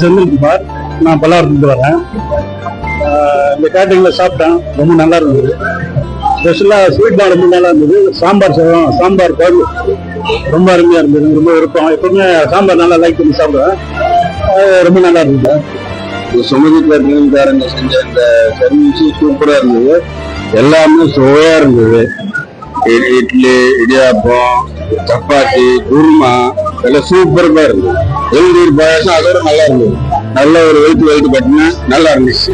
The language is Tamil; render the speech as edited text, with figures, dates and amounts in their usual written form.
செந்தில்குமார். நான் பல்லாவரத்துக்கு வரேன். இந்த கேட்டரிங்ல சாப்பிட்டேன், ரொம்ப நல்லா இருந்தது. ஸ்பெஷலாக ஸ்வீட் தான் ரொம்ப நல்லா இருந்தது. சாம்பார் சாதம், சாம்பார் குழம்பு ரொம்ப அருமையாக இருந்தது. ரொம்ப விருப்பம். எப்பவுமே சாம்பார் நல்லா லைக் பண்ணி சாப்பிடுவேன். ரொம்ப நல்லா இருந்தது. சுமதி கேட்டரிங்காரங்க செஞ்ச இந்த சர்வீஸ் சூப்பராக இருந்தது. எல்லாமே சுவையா இருந்தது. இட்லி, இடியாப்பம், சப்பாத்தி, குருமா எல்லாம் சூப்பரா இருந்தது. எழுநீர் பாயாசம் அதோட நல்லா இருந்தது. நல்ல ஒரு வெயிட் கட்டினா நல்லா இருந்துச்சு.